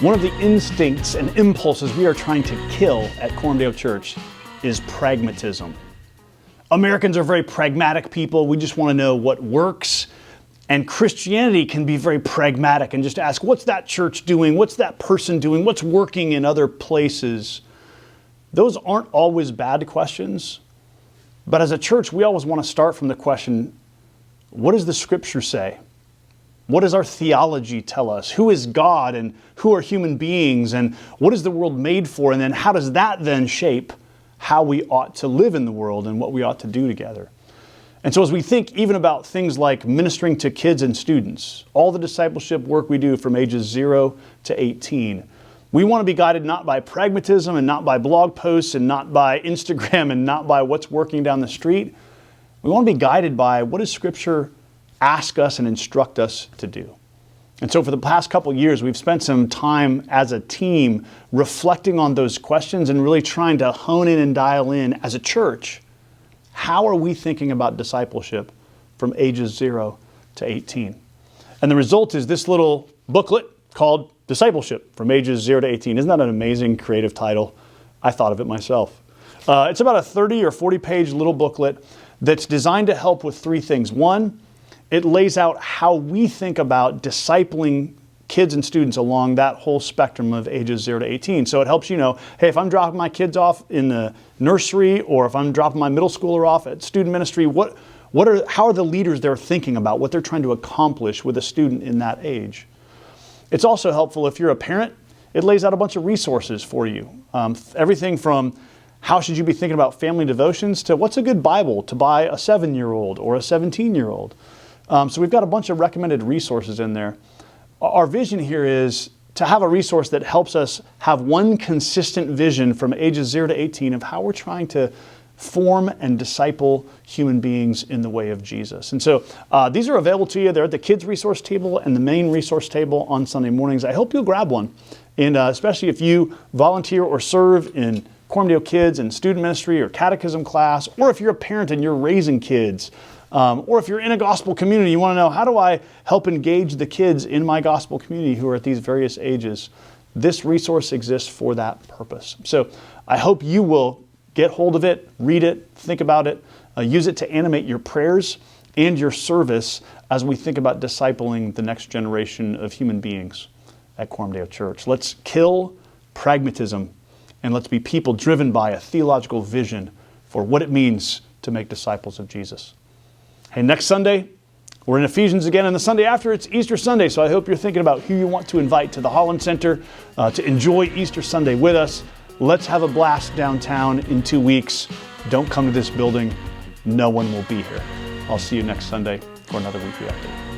One of the instincts and impulses we are trying to kill at Cormdale Church is pragmatism. Americans are very pragmatic people. We just want to know what works. And Christianity can be very pragmatic and just ask, what's that church doing? What's that person doing? What's working in other places? Those aren't always bad questions. But as a church, we always want to start from the question, what does the Scripture say? What does our theology tell us? Who is God and who are human beings and what is the world made for? And then how does that then shape how we ought to live in the world and what we ought to do together? And so as we think even about things like ministering to kids and students, all the discipleship work we do from ages 0 to 18, we want to be guided not by pragmatism and not by blog posts and not by Instagram and not by what's working down the street. We want to be guided by what does Scripture ask us and instruct us to do. And so for the past couple of years, we've spent some time as a team reflecting on those questions and really trying to hone in and dial in as a church. How are we thinking about discipleship from ages 0 to 18? And the result is this little booklet called Discipleship from ages 0 to 18. Isn't that an amazing creative title? I thought of it myself. It's about a 30 or 40 page little booklet that's designed to help with three things. One, it lays out how we think about discipling kids and students along that whole spectrum of ages 0 to 18. So it helps you know, hey, if I'm dropping my kids off in the nursery or if I'm dropping my middle schooler off at student ministry, how are the leaders there thinking about what they're trying to accomplish with a student in that age? It's also helpful if you're a parent. It lays out a bunch of resources for you. Everything from how should you be thinking about family devotions to what's a good Bible to buy a 7-year-old or a 17-year-old. So we've got a bunch of recommended resources in there. Our vision here is to have a resource that helps us have one consistent vision from ages 0 to 18 of how we're trying to form and disciple human beings in the way of Jesus. And so these are available to you. They're at the kids resource table and the main resource table on Sunday mornings. I hope you'll grab one. And especially if you volunteer or serve in Cormdale Kids and student ministry or catechism class, or if you're a parent and you're raising kids, or if you're in a gospel community, you want to know, how do I help engage the kids in my gospel community who are at these various ages? This resource exists for that purpose. So I hope you will get hold of it, read it, think about it, use it to animate your prayers and your service as we think about discipling the next generation of human beings at Cormdale Church. Let's kill pragmatism and let's be people driven by a theological vision for what it means to make disciples of Jesus. Hey, next Sunday, we're in Ephesians again, and the Sunday after, it's Easter Sunday, so I hope you're thinking about who you want to invite to the Holland Center to enjoy Easter Sunday with us. Let's have a blast downtown in 2 weeks. Don't come to this building. No one will be here. I'll see you next Sunday for another weekly update.